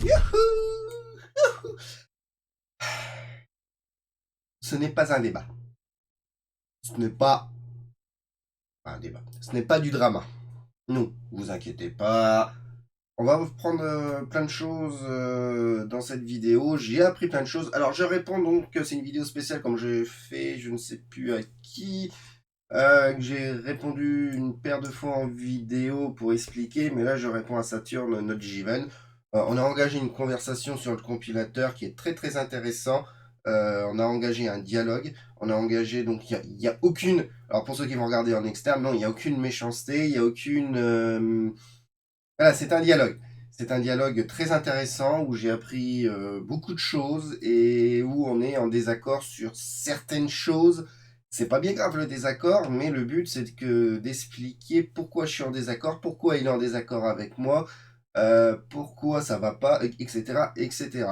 Youhou! Ce n'est pas un débat. Ce n'est pas un débat. Ce n'est pas du drama. Non, vous inquiétez pas. On va vous prendre plein de choses dans cette vidéo. J'ai appris plein de choses. Alors, je réponds donc que c'est une vidéo spéciale comme j'ai fait, je ne sais plus à qui. Que j'ai répondu une paire de fois en vidéo pour expliquer, mais là je réponds à Saturne, notre Jiven. On a engagé une conversation sur le compilateur qui est très très intéressant. On a engagé un dialogue. On a engagé, donc il y a aucune. Alors pour ceux qui vont regarder en externe, non, il n'y a aucune méchanceté, il n'y a aucune. Voilà, c'est un dialogue. C'est un dialogue très intéressant où j'ai appris beaucoup de choses et où on est en désaccord sur certaines choses. C'est pas bien grave le désaccord, mais le but c'est que d'expliquer pourquoi je suis en désaccord, pourquoi il est en désaccord avec moi, pourquoi ça va pas, etc., etc.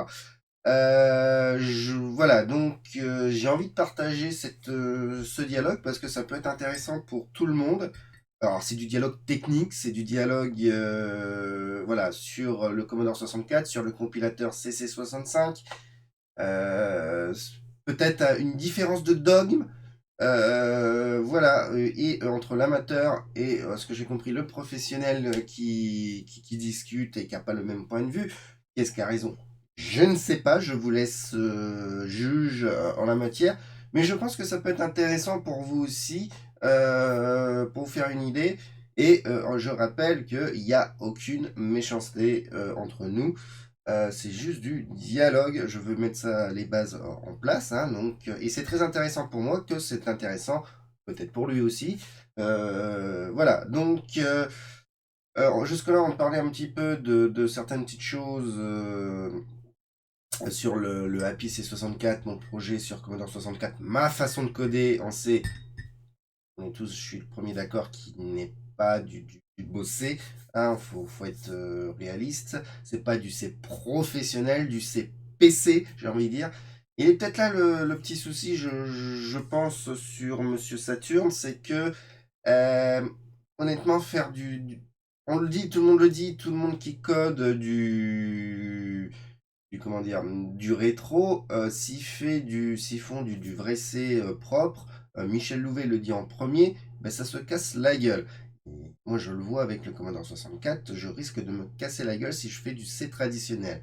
Voilà, donc j'ai envie de partager ce dialogue parce que ça peut être intéressant pour tout le monde. Alors, c'est du dialogue technique, c'est du dialogue voilà, sur le Commodore 64, sur le compilateur CC65. Euh, Peut-être une différence de dogme, voilà, et entre l'amateur et ce que j'ai compris, le professionnel qui discute et qui n'a pas le même point de vue. Qu'est-ce qui a raison? Je ne sais pas, je vous laisse juge en la matière, mais je pense que ça peut être intéressant pour vous aussi, pour vous faire une idée. Et je rappelle qu'il n'y a aucune méchanceté entre nous. C'est juste du dialogue. Je veux mettre ça, les bases en place. Hein, donc, et c'est très intéressant pour moi que c'est intéressant, peut-être pour lui aussi. Voilà. Donc, jusque-là, on parlait un petit peu de certaines petites choses sur le Happy C64, mon projet sur Commodore 64, ma façon de coder. On est tous, je suis le premier d'accord, qui n'est pas du beau C. Hein, faut être réaliste. C'est pas du C professionnel, du C PC, j'ai envie de dire. Il est peut-être là le petit souci, je pense, sur Monsieur Saturne, c'est que euh, honnêtement, faire on le dit, tout le monde le dit, tout le monde qui code comment dire, du rétro, s'ils font du vrai C propre, Michel Louvet le dit en premier, ben ça se casse la gueule. Et moi je le vois avec le Commodore 64, je risque de me casser la gueule si je fais du C traditionnel.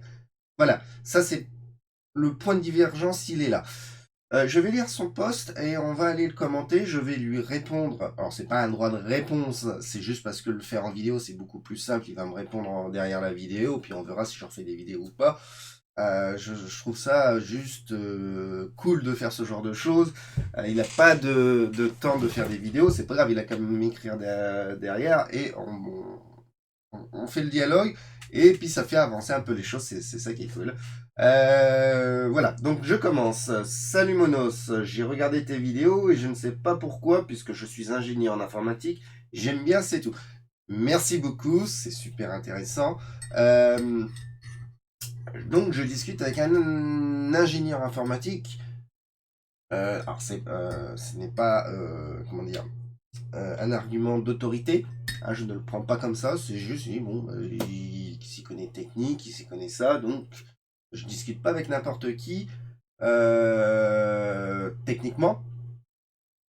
Voilà, ça c'est le point de divergence, il est là. Je vais lire son post et on va aller le commenter. Je vais lui répondre. Alors, c'est pas un droit de réponse, c'est juste parce que le faire en vidéo, c'est beaucoup plus simple. Il va me répondre derrière la vidéo, puis on verra si je refais des vidéos ou pas. Je trouve ça juste cool de faire ce genre de choses. Il n'a pas de temps de faire des vidéos, c'est pas grave, il a quand même m'écrire derrière et on fait le dialogue et puis ça fait avancer un peu les choses, c'est ça qui est cool. Voilà, donc je commence. Salut Monos, j'ai regardé tes vidéos et je ne sais pas pourquoi, puisque je suis ingénieur en informatique, j'aime bien, c'est tout. Merci beaucoup, c'est super intéressant. Donc je discute avec un ingénieur informatique. Alors ce n'est pas, comment dire, un argument d'autorité. Hein, je ne le prends pas comme ça, c'est juste, bon, il s'y connaît technique, il s'y connaît ça, donc je discute pas avec n'importe qui techniquement.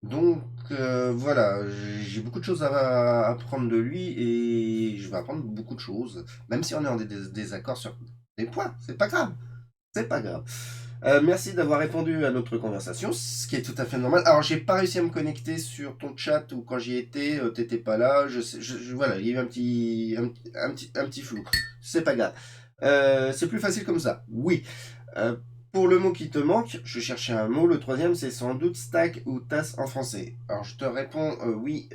Donc voilà, j'ai beaucoup de choses à apprendre de lui et je vais apprendre beaucoup de choses, même si on est en désaccord sur des points, c'est pas grave. C'est pas grave. Merci d'avoir répondu à notre conversation, ce qui est tout à fait normal. Alors, j'ai pas réussi à me connecter sur ton chat ou quand j'y étais, t'étais pas là. Voilà, il y a eu un petit flou. C'est pas grave. C'est plus facile comme ça. Oui. Euh, pour le mot qui te manque, je cherchais un mot. Le troisième, c'est sans doute stack ou tasse en français. Alors, je te réponds oui,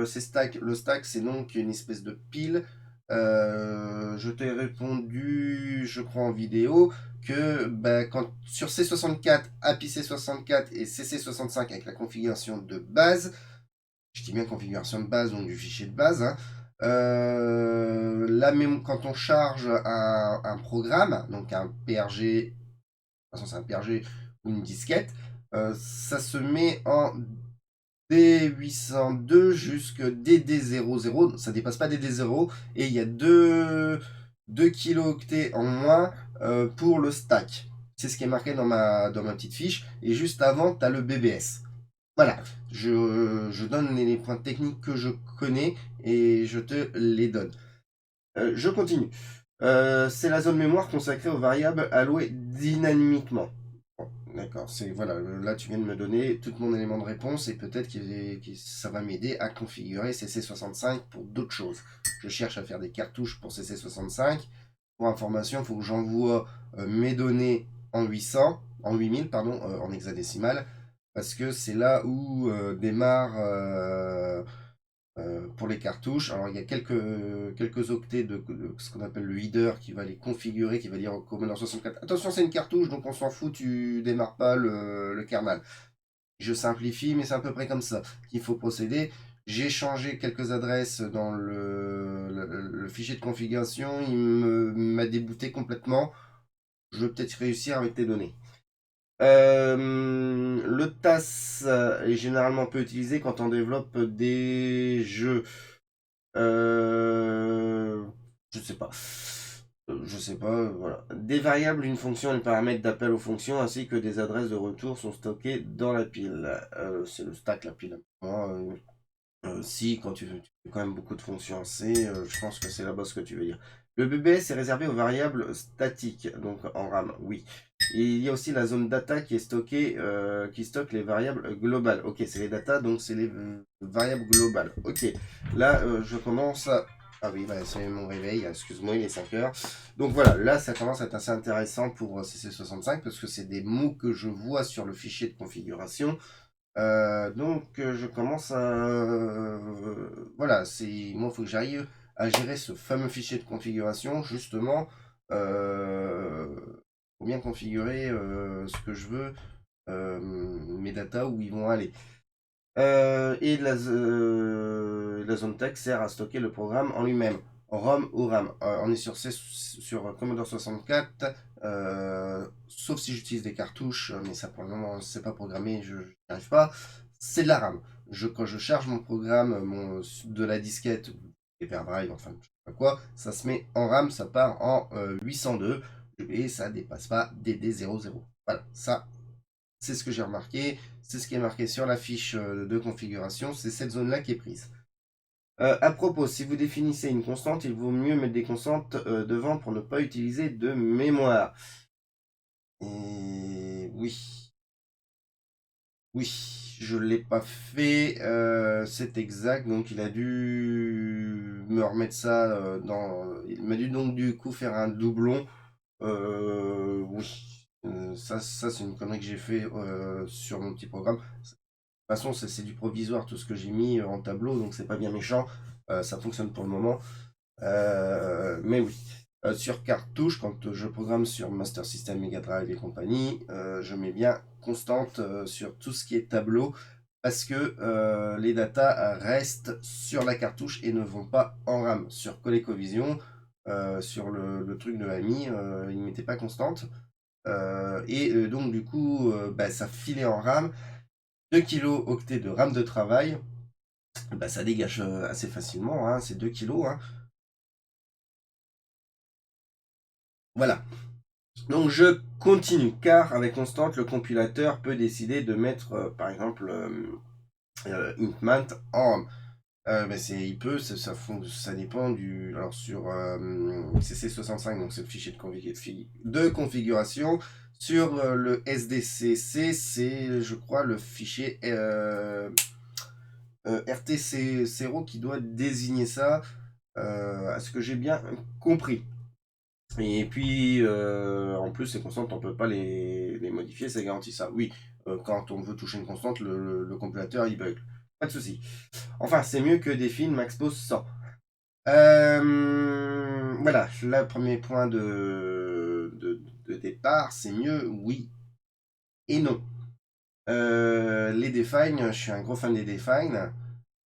c'est stack. Le stack, c'est donc une espèce de pile. Je t'ai répondu, je crois, en vidéo que bah, sur C64, API C64 et CC65 avec la configuration de base, je dis bien configuration de base, donc du fichier de base, hein, quand on charge un programme, donc un PRG, de toute façon c'est un PRG ou une disquette, ça se met en D802 jusqu'à DD00, ça dépasse pas DD0, et il y a 2 kilooctets en moins pour le stack. C'est ce qui est marqué dans ma petite fiche. Et juste avant, tu as le BBS. Voilà, je donne les points techniques que je connais et je te les donne. Je continue. C'est la zone mémoire consacrée aux variables allouées dynamiquement. Bon, d'accord, c'est voilà, là tu viens de me donner tout mon élément de réponse et peut-être que ça va m'aider à configurer CC65 pour d'autres choses. Je cherche à faire des cartouches pour CC65. Pour information, il faut que j'envoie mes données en 800, en 8000, pardon, en hexadécimal, parce que c'est là où démarre pour les cartouches. Alors il y a quelques octets de ce qu'on appelle le header qui va les configurer, qui va dire au Commodore 64, attention c'est une cartouche donc on s'en fout, tu démarres pas le kernel. Je simplifie mais c'est à peu près comme ça qu'il faut procéder. J'ai changé quelques adresses dans le fichier de configuration, il m'a débouté complètement. Je vais peut-être réussir avec tes données. Le TAS est généralement peu utilisé quand on développe des jeux. Euh, je sais pas. Je sais pas, voilà. Des variables, une fonction et le paramètre d'appel aux fonctions ainsi que des adresses de retour sont stockées dans la pile. C'est le stack, la pile. Si, quand tu fais quand même beaucoup de fonctions C, je pense que c'est là-bas ce que tu veux dire. Le BBS est réservé aux variables statiques, donc en RAM, oui. Et il y a aussi la zone data qui est stockée, qui stocke les variables globales. Ok, c'est les data, donc c'est les variables globales. Ok, là je commence à... Ah oui, bah, c'est mon réveil, excuse-moi, il est 5 heures. Donc voilà, là ça commence à être assez intéressant pour CC65 parce que c'est des mots que je vois sur le fichier de configuration. Je commence à... voilà, moi, il faut que j'arrive à gérer ce fameux fichier de configuration, justement, pour bien configurer ce que je veux, mes data, où ils vont aller. La zone text sert à stocker le programme en lui-même, ROM ou RAM. On est sur Commodore 64, sauf si j'utilise des cartouches, mais ça pour le moment c'est pas programmé, je n'y arrive pas. C'est de la RAM. Quand je charge mon programme de la disquette, et vers Drive, enfin je sais pas quoi, ça se met en RAM, ça part en 802 et ça dépasse pas DD00. Voilà, ça c'est ce que j'ai remarqué, c'est ce qui est marqué sur la fiche de configuration, c'est cette zone-là qui est prise. À propos, si vous définissez une constante, il vaut mieux mettre des constantes devant pour ne pas utiliser de mémoire. Et oui, oui, je ne l'ai pas fait, c'est exact, donc il a dû me remettre ça Il m'a dû donc du coup faire un doublon. Oui, ça c'est une connerie que j'ai fait sur mon petit programme. De toute façon, c'est du provisoire tout ce que j'ai mis en tableau, donc c'est pas bien méchant. Ça fonctionne pour le moment. Mais oui. Sur cartouche, quand je programme sur Master System, Mega Drive et compagnie, je mets bien constante sur tout ce qui est tableau parce que les datas restent sur la cartouche et ne vont pas en RAM. Sur ColecoVision, sur le truc de Ami, il ne mettait pas constante. Donc du coup, ça filait en RAM. 2 kilooctets de RAM de travail, ça dégage assez facilement, hein, c'est 2 kilos. Hein. Voilà. Donc je continue, car avec constante, le compilateur peut décider de mettre, par exemple, Intmant en RAM. Il peut, ça dépend du... Alors sur CC65, donc c'est le fichier de configuration. Sur le SDCC, c'est, je crois, le fichier RTC0 qui doit désigner ça, à ce que j'ai bien compris. Et puis, en plus, ces constantes, on ne peut pas les modifier, ça garantit ça. Oui, quand on veut toucher une constante, le compilateur, il bug. Pas de souci. Enfin, c'est mieux que des films Maxpos 100. Voilà, le premier point de départ, c'est mieux, oui et non. Les define, je suis un gros fan des define.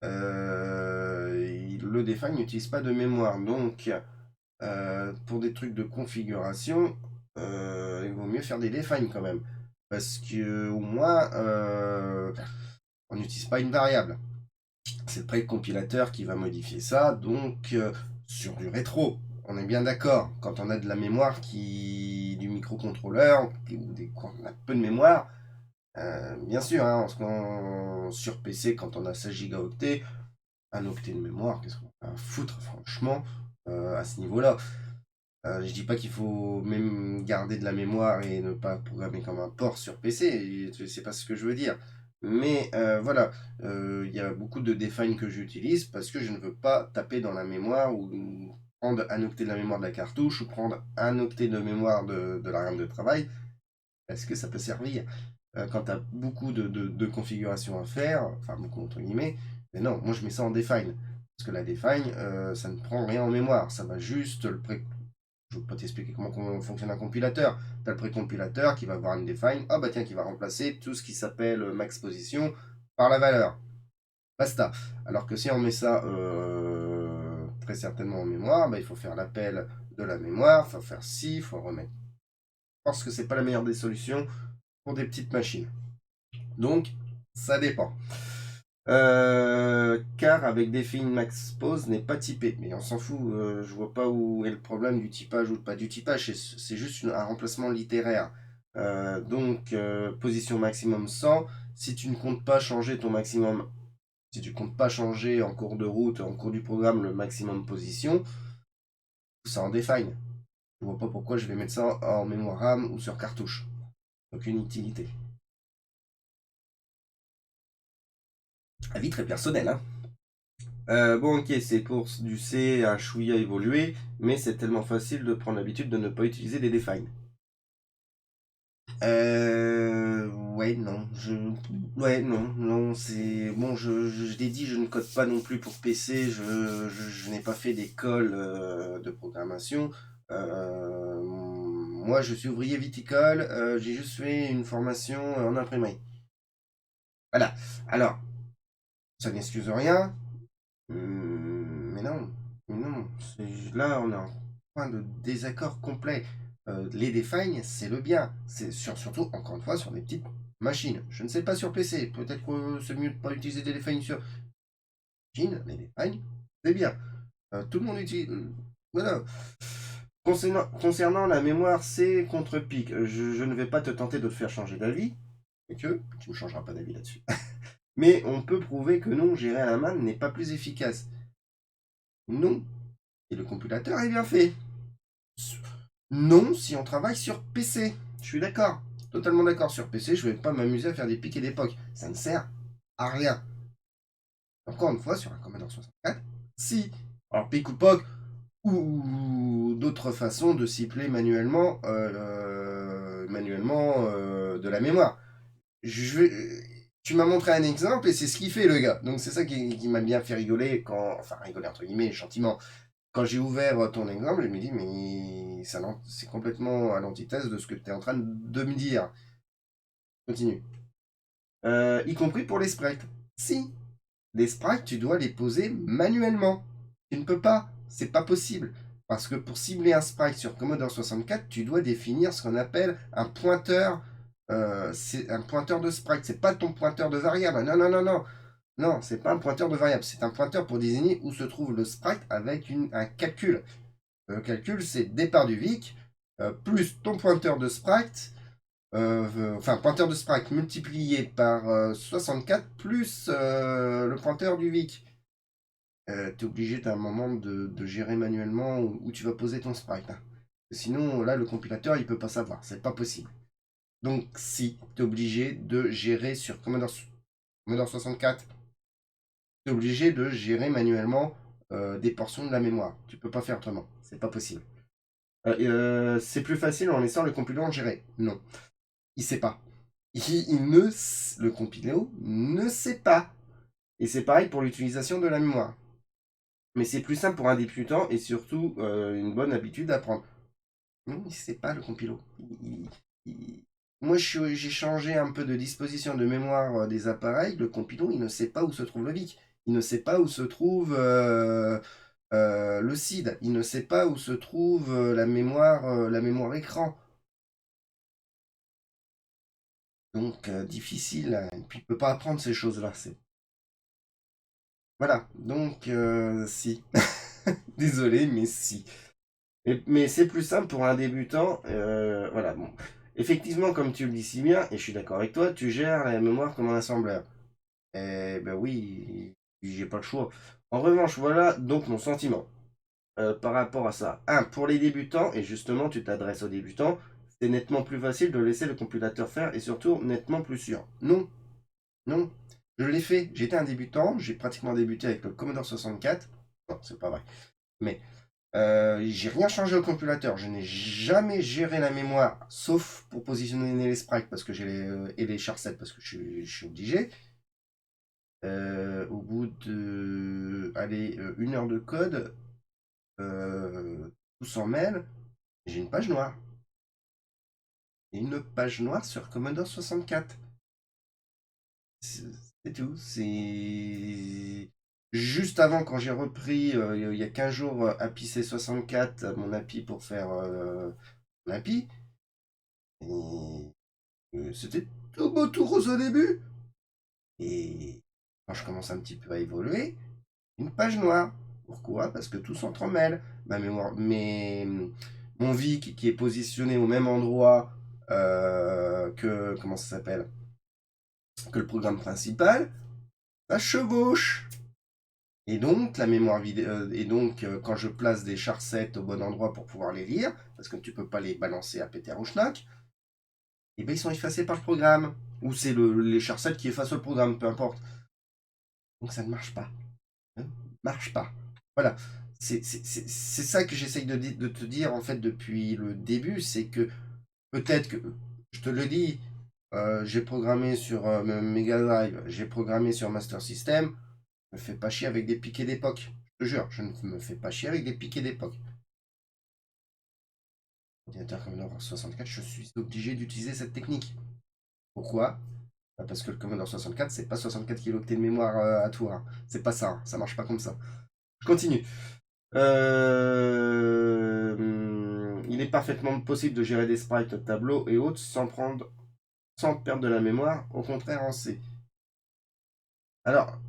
Le define n'utilise pas de mémoire, donc pour des trucs de configuration, il vaut mieux faire des define quand même. Parce que au moins, on n'utilise pas une variable. C'est le pré-compilateur qui va modifier ça, donc sur du rétro. On est bien d'accord. Quand on a de la mémoire du microcontrôleur, quand on a peu de mémoire, bien sûr, hein, sur PC, quand on a 16 gigaoctets, un octet de mémoire, qu'est-ce qu'on va foutre, franchement, à ce niveau-là. Je dis pas qu'il faut même garder de la mémoire et ne pas programmer comme un porc sur PC, c'est pas ce que je veux dire. Mais voilà, il y a beaucoup de define que j'utilise parce que je ne veux pas taper dans la mémoire ou prendre un octet de la mémoire de la cartouche ou prendre un octet de mémoire de la RAM de travail parce que ça peut servir quand tu as beaucoup de configurations à faire, enfin beaucoup entre guillemets. Mais non, moi je mets ça en define parce que la define, ça ne prend rien en mémoire, ça va juste je ne vais pas t'expliquer comment fonctionne un compilateur. Tu as le précompilateur qui va avoir une define, ah bah tiens, qui va remplacer tout ce qui s'appelle max position par la valeur. Basta. Alors que si on met ça très certainement en mémoire, bah, il faut faire l'appel de la mémoire, il faut faire ci, il faut remettre. Je pense que c'est pas la meilleure des solutions pour des petites machines. Donc, ça dépend. Car avec define max pose n'est pas typé. Mais on s'en fout, je vois pas où est le problème du typage ou pas du typage, c'est juste un remplacement littéraire. Donc, position maximum 100, si tu ne comptes pas changer ton maximum, si tu comptes pas changer en cours de route, en cours du programme, le maximum position, ça en define. Je vois pas pourquoi je vais mettre ça en mémoire RAM ou sur cartouche. Aucune utilité. Avis très personnel, hein. Bon, ok, c'est pour du C un chouïa évolué, mais c'est tellement facile de prendre l'habitude de ne pas utiliser des defines. Ouais, non, ouais, non, non, c'est bon. Je l'ai dit, je ne code pas non plus pour PC. Je n'ai pas fait d'école de programmation. Moi, je suis ouvrier viticole. J'ai juste fait une formation en imprimerie. Voilà. Alors, ça n'excuse rien. Mais non, non. Là, on est en point de désaccord complet. Les defines, c'est le bien. C'est surtout, encore une fois, sur des petites machines. Je ne sais pas sur PC. Peut-être que c'est mieux de ne pas utiliser des defines sur machine. Les defines, c'est bien. Tout le monde utilise. Voilà. Concernant la mémoire C contre PIC, je ne vais pas te tenter de te faire changer d'avis. Et que tu ne changeras pas d'avis là-dessus. Mais on peut prouver que non, gérer à la main n'est pas plus efficace. Non. Et le compilateur est bien fait. Non, si on travaille sur PC. Je suis d'accord. Totalement d'accord. Sur PC, je vais pas m'amuser à faire des pics et des pocs. Ça ne sert à rien. Encore une fois, sur un Commodore 64, si. Alors, pic ou poc, ou d'autres façons de cibler manuellement, de la mémoire. Tu m'as montré un exemple et c'est ce qu'il fait le gars. Donc c'est ça qui m'a bien fait rigoler enfin rigoler entre guillemets, gentiment. Quand j'ai ouvert ton exemple, je me dis mais c'est complètement à l'antithèse de ce que tu es en train de me dire. Continue. Y compris pour les sprites. Si, les sprites, tu dois les poser manuellement. Tu ne peux pas, c'est pas possible. Parce que pour cibler un sprite sur Commodore 64, tu dois définir ce qu'on appelle un pointeur. C'est un pointeur de sprite, c'est pas ton pointeur de variable. Non, non, non, non. Non, c'est pas un pointeur de variable, c'est un pointeur pour désigner où se trouve le sprite avec un calcul. Le calcul, c'est départ du VIC, plus ton pointeur de sprite, enfin pointeur de sprite multiplié par 64 plus le pointeur du VIC. Tu es obligé d'un moment de gérer manuellement où tu vas poser ton sprite, hein. Sinon, là, le compilateur, il peut pas savoir. C'est pas possible. Donc, si tu es obligé de gérer sur Commodore 64, tu es obligé de gérer manuellement des portions de la mémoire. Tu peux pas faire autrement. C'est pas possible. C'est plus facile en laissant le compilateur gérer. Non. Il sait pas. Le compilateur ne sait pas. Et c'est pareil pour l'utilisation de la mémoire. Mais c'est plus simple pour un débutant et surtout une bonne habitude d'apprendre. Non, il ne sait pas le compilo. Moi, j'ai changé un peu de disposition de mémoire des appareils. Le compilo, il ne sait pas où se trouve le VIC. Il ne sait pas où se trouve le SID. Il ne sait pas où se trouve la mémoire écran. Donc, difficile. Et puis, il ne peut pas apprendre ces choses-là. Voilà. Donc, si. Désolé, mais si. Mais c'est plus simple pour un débutant. Voilà, bon. Effectivement, comme tu le dis si bien, et je suis d'accord avec toi, tu gères la mémoire comme un assembleur. Eh ben oui, j'ai pas le choix. En revanche, voilà donc mon sentiment par rapport à ça. Un, pour les débutants, et justement tu t'adresses aux débutants, c'est nettement plus facile de laisser le compilateur faire et surtout nettement plus sûr. Non, non, je l'ai fait. J'étais un débutant, j'ai pratiquement débuté avec le Commodore 64. Non, c'est pas vrai. Mais j'ai rien changé au compilateur. Je n'ai jamais géré la mémoire, sauf pour positionner les sprites parce que j'ai et les char7 parce que je suis obligé. Au bout de, allez, 1 heure de code, tout s'en mêle, j'ai une page noire. Et une page noire sur Commodore 64. C'est tout. C'est juste avant, quand j'ai repris, il y a 15 jours, API C64, mon API pour faire mon API. Et c'était tout beau, tout rose au début. Et quand je commence un petit peu à évoluer, une page noire. Pourquoi? Parce que tout s'entremêle. Ma mémoire, mon VIC qui est positionné au même endroit que, comment ça s'appelle? Que le programme principal, ça chevauche. Et donc, la mémoire vidéo, et donc, quand je place des char7 au bon endroit pour pouvoir les lire, parce que tu peux pas les balancer à péter ou schnack, et ben ils sont effacés par le programme. Ou c'est les char7 qui effacent le programme, peu importe. Donc ça ne marche pas. Ne marche pas. Voilà. C'est ça que j'essaye de te dire en fait depuis le début, c'est que peut-être que, je te le dis, j'ai programmé sur Mega Drive, j'ai programmé sur Master System, me fais pas chier avec des piquets d'époque. Je te jure, je ne me fais pas chier avec des piquets d'époque. Ordinateur Commodore 64, je suis obligé d'utiliser cette technique. Pourquoi? Parce que le Commodore 64, c'est pas 64 kilooctets de mémoire à tout. Hein. C'est pas ça, hein. Ça marche pas comme ça. Je continue. Il est parfaitement possible de gérer des sprites, tableaux et autres sans perdre de la mémoire, au contraire en C. Alors,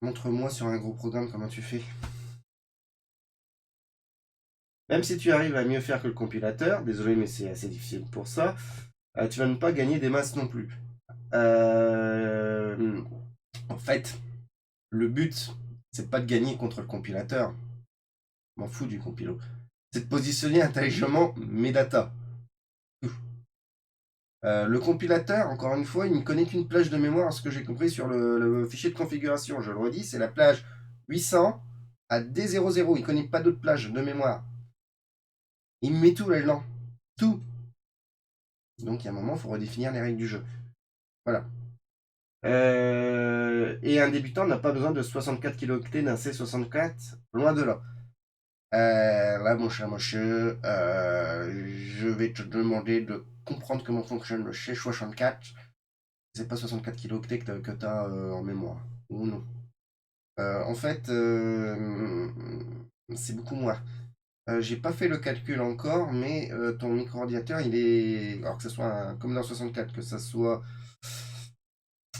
montre-moi sur un gros programme comment tu fais. Même si tu arrives à mieux faire que le compilateur, désolé mais c'est assez difficile pour ça, tu vas ne pas gagner des masses non plus. Euh, En fait, le but, c'est pas de gagner contre le compilateur. Je m'en fous du compilo. C'est de positionner intelligemment mes datas. Le compilateur, encore une fois, il ne connaît qu'une plage de mémoire, à ce que j'ai compris sur le fichier de configuration. Je le redis, c'est la plage 800 à D00. Il ne connaît pas d'autre plage de mémoire. Il me met tout là-dedans. Tout. Donc, il y a un moment, il faut redéfinir les règles du jeu. Voilà. Et un débutant n'a pas besoin de 64 kilooctets d'un C64, loin de là. Là, mon cher monsieur, je vais te demander de comprendre comment fonctionne le C64. C'est pas 64 kilooctets que tu as en mémoire. Ou non. En fait, c'est beaucoup moins. J'ai pas fait le calcul encore, mais ton micro-ordinateur, il est. Alors que ce soit un Commodore 64, que ce soit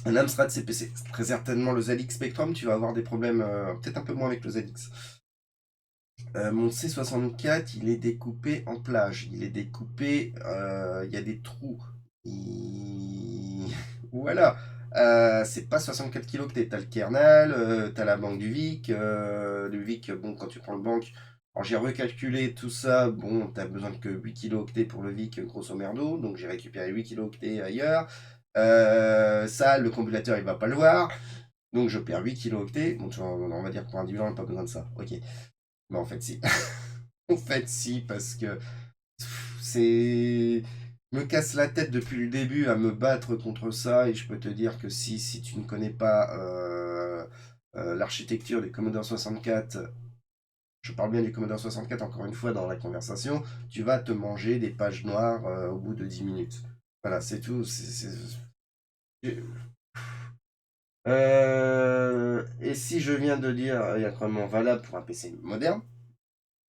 un Amstrad CPC, très certainement le ZX Spectrum, tu vas avoir des problèmes, peut-être un peu moins avec le ZX. Mon C64, il est découpé en plages. Il est découpé, il y a des trous. Voilà. C'est pas 64 kilooctets. T'as le kernel, t'as la banque du VIC. Le VIC, bon, quand tu prends le banque. Alors j'ai recalculé tout ça. Bon, t'as besoin que 8 kilooctets pour le VIC, grosso merdo. Donc j'ai récupéré 8 kilooctets ailleurs. Ça, le compilateur, il va pas le voir. Donc je perds 8 kilooctets. Bon, on va dire que pour un dividende, on n'a pas besoin de ça. Ok. Mais en fait, si. En fait, si, parce que c'est me casse la tête depuis le début à me battre contre ça et je peux te dire que si tu ne connais pas l'architecture du Commodore 64, je parle bien du Commodore 64 encore une fois dans la conversation, tu vas te manger des pages noires au bout de 10 minutes. Voilà, c'est tout. Et si je viens de dire il y a vraiment valable pour un PC moderne,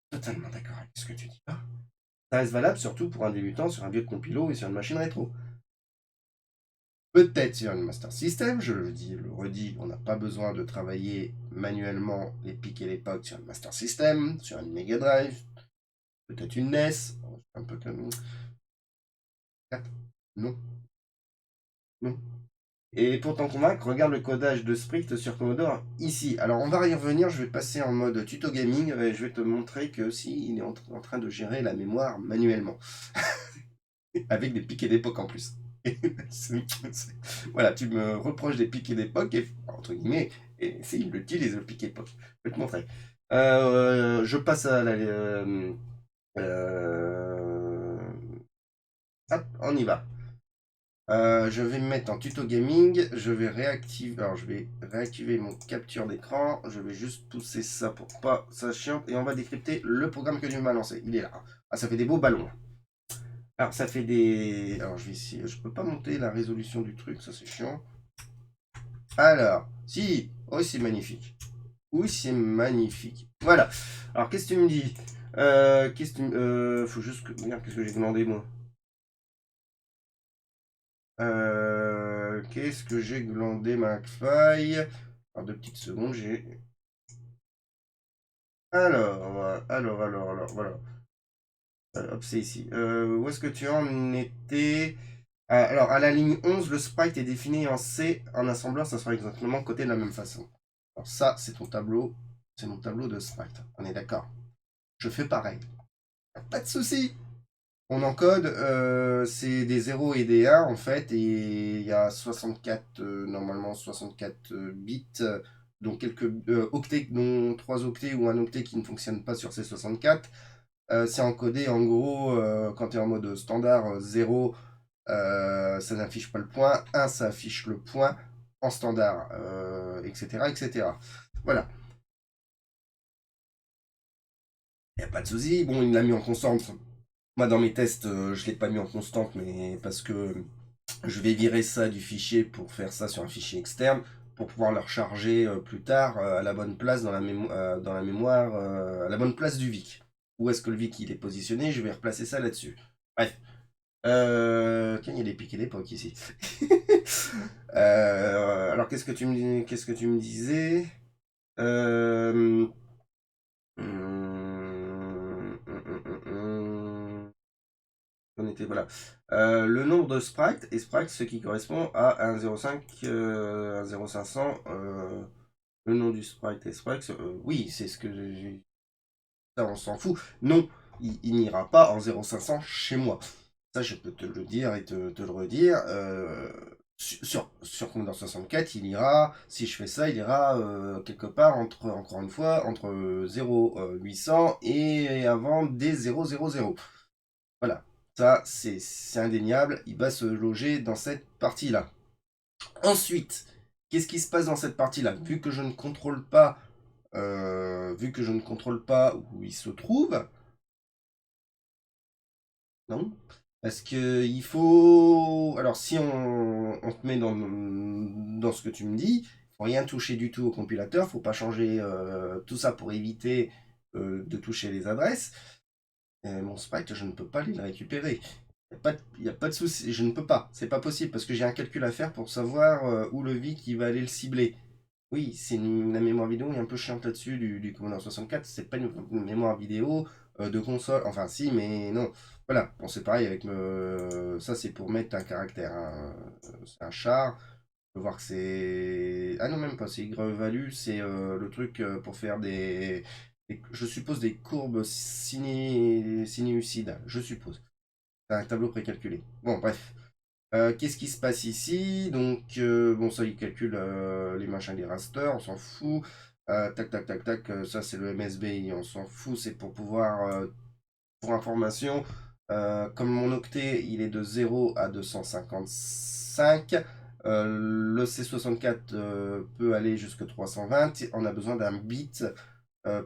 totalement d'accord avec ce que tu dis. Ça reste valable surtout pour un débutant sur un vieux compilo et sur une machine rétro. peut-être sur une Master System, je le dis, le redis, on n'a pas besoin de travailler manuellement les pics et les pocs sur une Master System, sur une Mega Drive, peut-être une NES, un peu comme... Non, non. Et pour t'en convaincre, regarde le codage de Sprite sur Commodore ici. Alors on va y revenir, je vais passer en mode tuto gaming et je vais te montrer que si il est en train de gérer la mémoire manuellement. Avec des pics et des pocs en plus. Voilà, tu me reproches des pics et des pocs, et, entre guillemets, et c'est il utilise le pic et poc. Je vais te montrer. Je passe à la... hop, on y va. Je vais me mettre en tuto gaming, je vais réactiver, alors je vais réactiver mon capture d'écran, je vais juste pousser ça pour pas ça chiante, et on va décrypter le programme que tu m'as lancé. Il est là. Ah, ça fait des beaux ballons. Alors ça fait des... Alors je vais essayer, je peux pas monter la résolution du truc, ça c'est chiant. Alors, si, oh c'est magnifique. Oui, c'est magnifique. Voilà. Alors qu'est-ce que tu me dis qu'est-ce que tu faut juste que... Regarde, qu'est-ce que j'ai demandé moi qu'est-ce que j'ai glandé, McFly? Alors, 2 petites secondes, j'ai... Alors, voilà. Hop, c'est ici. Où est-ce que tu en étais? Alors, à la ligne 11, le sprite est défini en C. En assemblant, ça sera exactement codé de la même façon. Alors ça, c'est ton tableau. C'est mon tableau de sprite. On est d'accord. Je fais pareil. Pas de souci. On encode, c'est des 0 et des 1 en fait, et il y a 64, normalement 64 bits, dont quelques octets, dont 3 octets ou un octet qui ne fonctionne pas sur ces 64. C'est encodé en gros, quand tu es en mode standard 0, ça n'affiche pas le point, 1 ça affiche le point en standard, etc. etc. Voilà, il n'y a pas de souci. Bon, il l'a mis en constante. Moi, dans mes tests, je ne l'ai pas mis en constante, mais parce que je vais virer ça du fichier pour faire ça sur un fichier externe, pour pouvoir le recharger plus tard à la bonne place dans la mémoire, à la bonne place du VIC. Où est-ce que le VIC il est positionné? Je vais replacer ça là-dessus. Bref. Tiens, il y a des pics et des pocs ici. Alors, qu'est-ce que tu me disais? Euh, On était, voilà. Le nombre de sprites, et sprite, ce qui correspond à un 0,5, un 0,500. Le nom du sprite et sprite, oui, c'est ce que j'ai. Ça, on s'en fout. Non, il n'ira pas en 0,500 chez moi. Ça, je peux te le dire et te le redire. Sur Commodore 64, il ira, si je fais ça, il ira quelque part entre, encore une fois, entre 0,800 et avant des 0,00. Voilà, ça c'est indéniable, il va se loger dans cette partie-là. Ensuite, qu'est-ce qui se passe dans cette partie-là? Vu que je ne contrôle pas, où il se trouve, non? Parce que il faut... Alors si on te met dans ce que tu me dis, faut rien toucher du tout au compilateur, faut pas changer tout ça pour éviter de toucher les adresses. Mon sprite, je ne peux pas aller le récupérer. Il n'y a pas de souci, je ne peux pas. C'est pas possible parce que j'ai un calcul à faire pour savoir où le VIC qui va aller le cibler. Oui, c'est la mémoire vidéo est un peu chiante là-dessus du Commodore 64. C'est pas une mémoire vidéo de console. Enfin, si, mais non. Voilà, bon, c'est pareil avec ça, c'est pour mettre un caractère, hein. C'est un char. On peut voir que c'est. Ah non, même pas, c'est Y-value, c'est le truc pour faire je suppose des courbes sinusides, je suppose. C'est un tableau précalculé. Bon, bref. Qu'est-ce qui se passe ici? Donc, bon, ça, il calcule les machins des rasters, on s'en fout. Tac, tac, tac, tac, ça, c'est le MSBI, on s'en fout. C'est pour pouvoir, pour information, comme mon octet, il est de 0 à 255. Le C64 peut aller jusqu'à 320. On a besoin d'un bit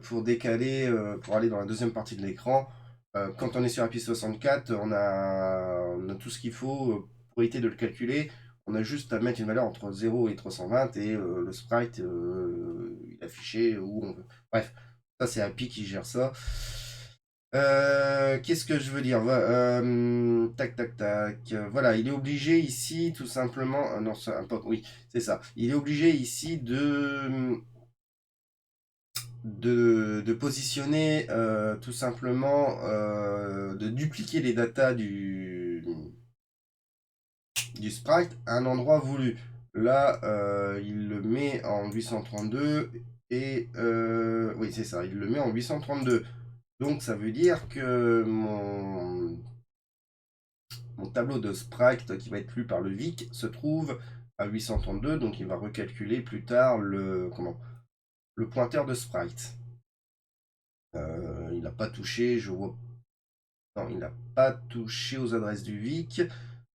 pour décaler, pour aller dans la deuxième partie de l'écran. Quand on est sur un P64, on a tout ce qu'il faut pour éviter de le calculer. On a juste à mettre une valeur entre 0 et 320 et le sprite il est affiché où on veut. Bref, ça c'est API qui gère ça. Qu'est-ce que je veux dire? Tac, tac, tac. Voilà, il est obligé ici, tout simplement. Non, c'est un peu. Oui, c'est ça. Il est obligé ici de positionner tout simplement, de dupliquer les datas du sprite à un endroit voulu. Là, il le met en 832 et oui, c'est ça, il le met en 832. Donc ça veut dire que mon tableau de sprite qui va être lu par le VIC se trouve à 832, donc il va recalculer plus tard le pointeur de sprite. Il n'a pas touché, je vois. Non, il n'a pas touché aux adresses du VIC.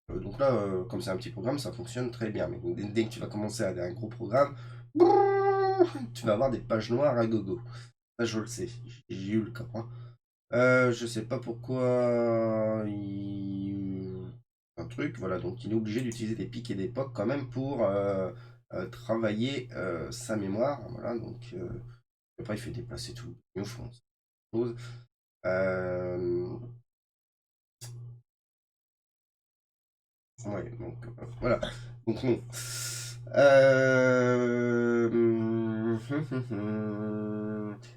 Donc là, comme c'est un petit programme, ça fonctionne très bien. Mais dès que tu vas commencer à aller à un gros programme, tu vas avoir des pages noires à gogo. Ça, je le sais. J'ai eu le cas, hein. Je sais pas pourquoi un truc, voilà, donc il est obligé d'utiliser des pics et des pocs quand même pour travailler sa mémoire. Voilà, donc après il fait déplacer tout au fond. Euh, ouais, donc voilà. Donc non.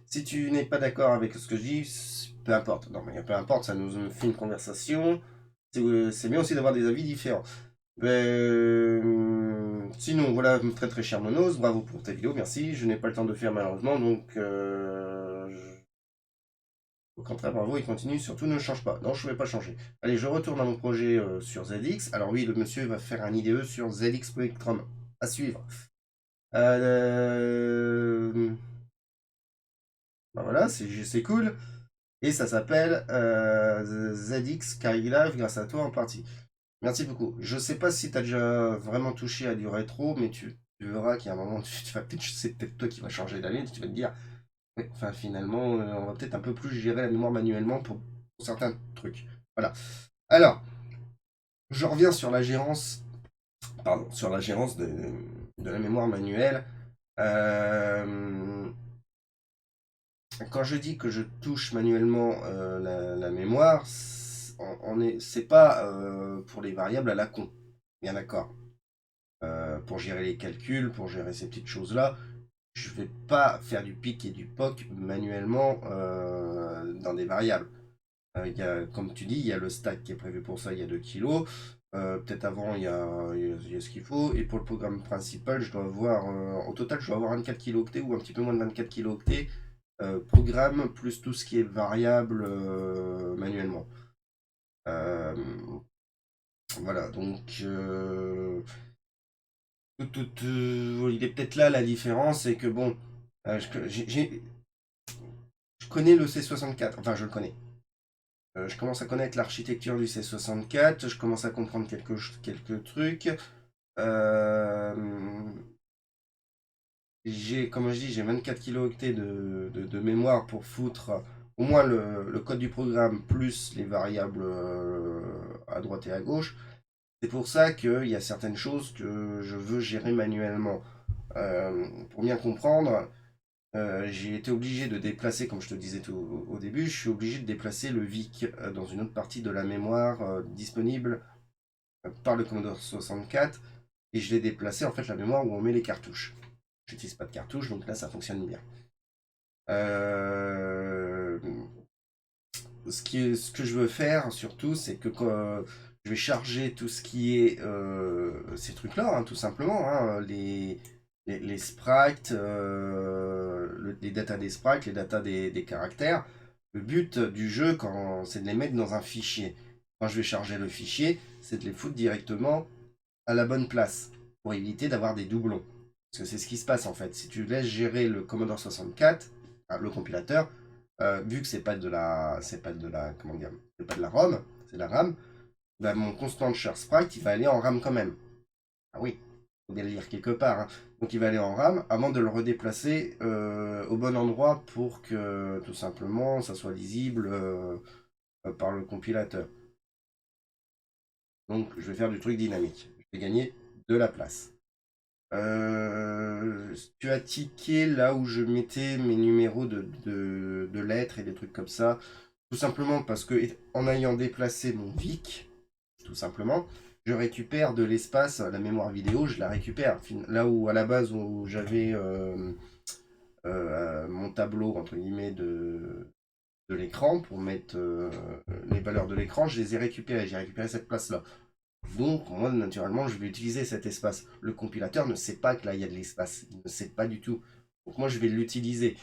Si tu n'es pas d'accord avec ce que je dis, peu importe. Non, mais peu importe, ça nous fait une conversation. C'est bien aussi d'avoir des avis différents. Sinon, voilà, très très cher Monos, bravo pour ta vidéo, merci. Je n'ai pas le temps de faire malheureusement, donc au contraire, bravo, il continue, surtout ne change pas. Non, je ne vais pas changer. Allez, je retourne à mon projet sur ZX. Alors oui, le monsieur va faire un IDE sur ZX Spectrum. À suivre. Euh... Ben voilà, c'est cool. Et ça s'appelle ZX Carry Live grâce à toi en partie. Merci beaucoup. Je sais pas si tu as déjà vraiment touché à du rétro, mais tu verras qu'il y a un moment, tu vas peut-être, c'est peut-être toi qui vas changer d'avis, tu vas te dire, ouais, enfin finalement, on va peut-être un peu plus gérer la mémoire manuellement pour certains trucs. Voilà. Alors, je reviens sur la gérance, pardon, sur la gérance de la mémoire manuelle. Euh, Quand je dis que je touche manuellement la mémoire, c'est pas pour les variables à la con. Bien d'accord. Pour gérer les calculs, pour gérer ces petites choses-là, je vais pas faire du pic et du poc manuellement dans des variables. Comme tu dis, il y a le stack qui est prévu pour ça, il y a 2 kilos. Peut-être avant, il y a ce qu'il faut. Et pour le programme principal, je dois avoir, au total, je dois avoir 24 kilooctets ou un petit peu moins de 24 kilooctets programme plus tout ce qui est variable manuellement. Euh, voilà, donc il est peut-être là la différence, c'est que bon, je connais le C64, enfin je le connais. Je commence à connaître l'architecture du C64, je commence à comprendre quelques trucs. Euh, comme je dis, j'ai 24 kilooctets de mémoire pour foutre au moins le code du programme plus les variables à droite et à gauche. C'est pour ça qu'il y a certaines choses que je veux gérer manuellement. Pour bien comprendre, j'ai été obligé de déplacer, comme je te disais tout au début, je suis obligé de déplacer le VIC dans une autre partie de la mémoire disponible par le Commodore 64 et je l'ai déplacé en fait la mémoire où on met les cartouches. J'utilise pas de cartouches, donc là ça fonctionne bien. Euh, ce que je veux faire surtout, c'est que quand je vais charger tout ce qui est ces trucs-là, hein, tout simplement, hein, les sprites, les datas des sprites, les datas des caractères. Le but du jeu, c'est de les mettre dans un fichier. Quand je vais charger le fichier, c'est de les foutre directement à la bonne place pour éviter d'avoir des doublons. Parce que c'est ce qui se passe en fait. Si tu laisses gérer le Commodore 64, le compilateur, vu que c'est pas de la, comment dire, c'est pas de la ROM, c'est de la RAM, bah, mon constant share sprite, il va aller en RAM quand même. Ah oui, il faut bien le lire quelque part, hein. Donc il va aller en RAM avant de le redéplacer au bon endroit pour que tout simplement ça soit lisible par le compilateur. Donc je vais faire du truc dynamique. Je vais gagner de la place. Tu as tiqué là où je mettais mes numéros de lettres et des trucs comme ça. Tout simplement parce que, en ayant déplacé mon VIC, tout simplement, je récupère de l'espace, la mémoire vidéo, je la récupère. Là où, à la base, où j'avais mon tableau, entre guillemets, de l'écran, pour mettre les valeurs de l'écran, je les ai récupérées. J'ai récupéré cette place-là. Donc, moi, naturellement, je vais utiliser cet espace. Le compilateur ne sait pas que là, il y a de l'espace. Il ne sait pas du tout. Donc, moi, je vais l'utiliser.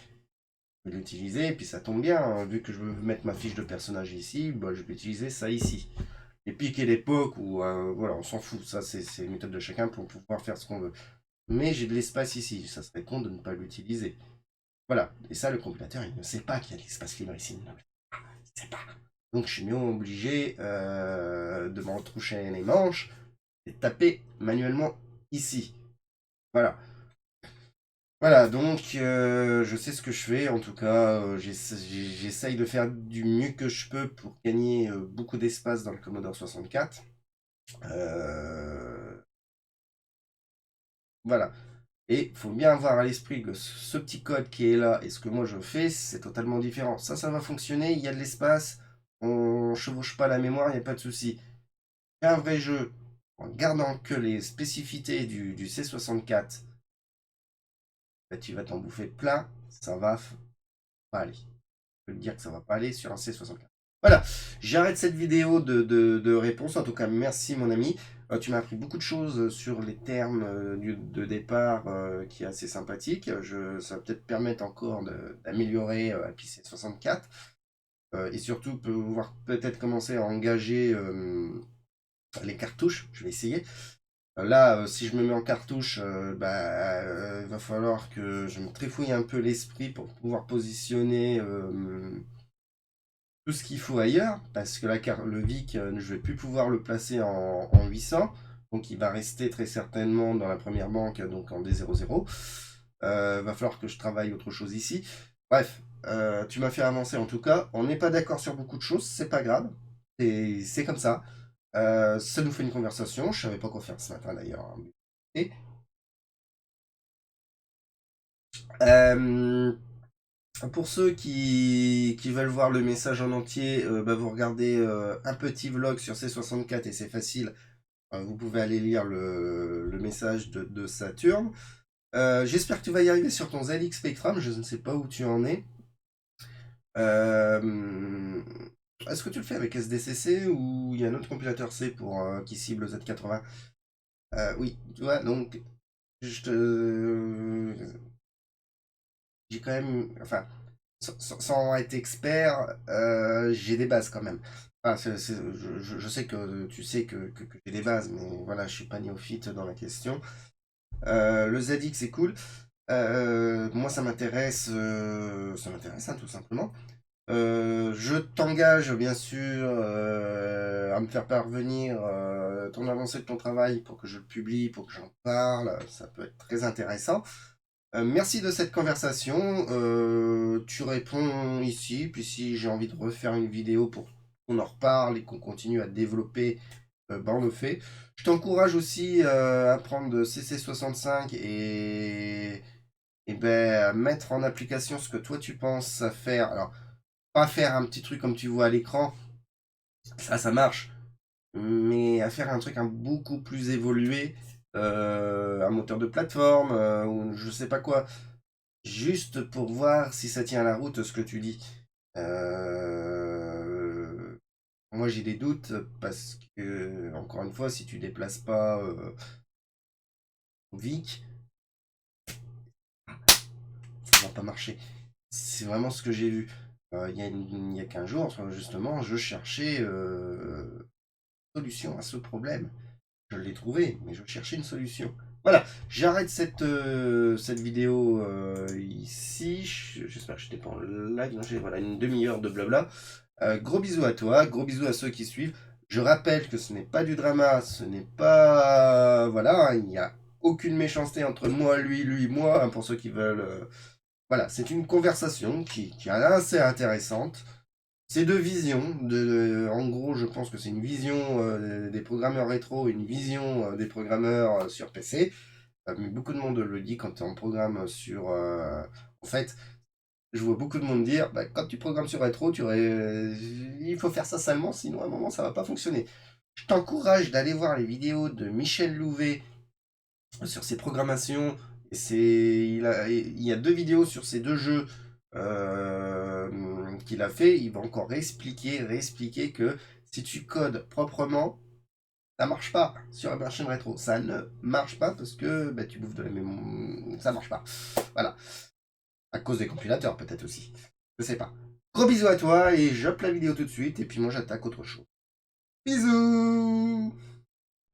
Je vais l'utiliser, et puis ça tombe bien, hein, vu que je veux mettre ma fiche de personnage ici, bah, je vais utiliser ça ici. Les pics et l'époque, où voilà, on s'en fout. Ça, c'est les méthodes de chacun pour pouvoir faire ce qu'on veut. Mais j'ai de l'espace ici. Ça serait con de ne pas l'utiliser. Voilà. Et ça, le compilateur, il ne sait pas qu'il y a de l'espace libre ici. Il ne sait pas. Donc, je suis bien obligé de m'en retroucher les manches et de taper manuellement ici. Voilà. Voilà, donc je sais ce que je fais. En tout cas, j'essaye de faire du mieux que je peux pour gagner beaucoup d'espace dans le Commodore 64. Euh, voilà. Et il faut bien avoir à l'esprit que ce petit code qui est là et ce que moi je fais, c'est totalement différent. Ça va fonctionner, il y a de l'espace, on chevauche pas la mémoire, il n'y a pas de souci. Un vrai jeu, en gardant que les spécificités du C64, bah, tu vas t'en bouffer plein, ça va pas aller. Je peux te dire que ça va pas aller sur un C64. Voilà, j'arrête cette vidéo de réponse. En tout cas, merci mon ami. Tu m'as appris beaucoup de choses sur les termes de départ qui est assez sympathique. Ça va peut-être permettre encore d'améliorer APC 64 et surtout pouvoir peut-être commencer à engager les cartouches. Je vais essayer. Là, si je me mets en cartouche, il va falloir que je me trifouille un peu l'esprit pour pouvoir positionner tout ce qu'il faut ailleurs, parce que le VIC, je vais plus pouvoir le placer en 800, donc il va rester très certainement dans la première banque, donc en D00. Va falloir que je travaille autre chose ici. Bref, tu m'as fait avancer en tout cas. On n'est pas d'accord sur beaucoup de choses, c'est pas grave, c'est comme ça. Ça nous fait une conversation, je savais pas quoi faire ce matin d'ailleurs, hein. Et, euh, pour ceux qui veulent voir le message en entier, vous regardez un petit vlog sur C64 et c'est facile. Vous pouvez aller lire le message de Saturne. J'espère que tu vas y arriver sur ton ZX Spectrum. Je ne sais pas où tu en es. Euh, Est-ce que tu le fais avec SDCC ou il y a un autre compilateur C qui cible Z80? Oui, tu vois, donc je te... j'ai quand même... Enfin, sans être expert, j'ai des bases quand même. Enfin, je sais que tu sais que j'ai des bases, mais voilà, je suis pas néophyte dans la question. Le ZX c'est cool. Moi, ça m'intéresse hein, tout simplement. Je t'engage bien sûr à me faire parvenir ton avancée de ton travail pour que je le publie, pour que j'en parle. Ça peut être très intéressant. Merci de cette conversation. Tu réponds ici, puis si j'ai envie de refaire une vidéo pour qu'on en reparle et qu'on continue à développer, on le fait. Je t'encourage aussi à prendre CC65 et à mettre en application ce que toi tu penses à faire. Alors, pas faire un petit truc comme tu vois à l'écran, ça marche, mais à faire un truc beaucoup plus évolué, un moteur de plateforme, ou je sais pas quoi. Juste pour voir si ça tient la route ce que tu dis. Euh, Moi j'ai des doutes parce que, encore une fois, si tu déplaces pas Vic, ça va pas marcher. C'est vraiment ce que j'ai vu. Il y a 15 jours, justement, je cherchais solution à ce problème. Je l'ai trouvé, mais je cherchais une solution. Voilà, j'arrête cette vidéo ici. J'espère que je t'ai pas en live. Non, voilà, une demi-heure de blabla. Gros bisous à toi, gros bisous à ceux qui suivent. Je rappelle que ce n'est pas du drama, ce n'est pas... Voilà, hein, il n'y a aucune méchanceté entre moi, lui, moi, hein, pour ceux qui veulent... Voilà, c'est une conversation qui est assez intéressante. C'est deux visions. En gros, je pense que c'est une vision des programmeurs rétro et une vision des programmeurs sur PC. Mais beaucoup de monde le dit quand tu es en programme sur... en fait, Je vois beaucoup de monde dire, bah, quand tu programmes sur rétro, il faut faire ça salement, sinon à un moment ça va pas fonctionner. Je t'encourage d'aller voir les vidéos de Michel Louvet sur ses programmations. Il y a 2 vidéos sur ces 2 jeux qu'il a fait. Il va encore réexpliquer que si tu codes proprement, ça marche pas sur la machine rétro. Ça ne marche pas parce que bah, tu bouffes de la mémoire. Ça marche pas. Voilà. À cause des compilateurs, peut-être aussi. Je sais pas. Gros bisous à toi et j'up la vidéo tout de suite. Et puis moi, j'attaque autre chose. Bisous!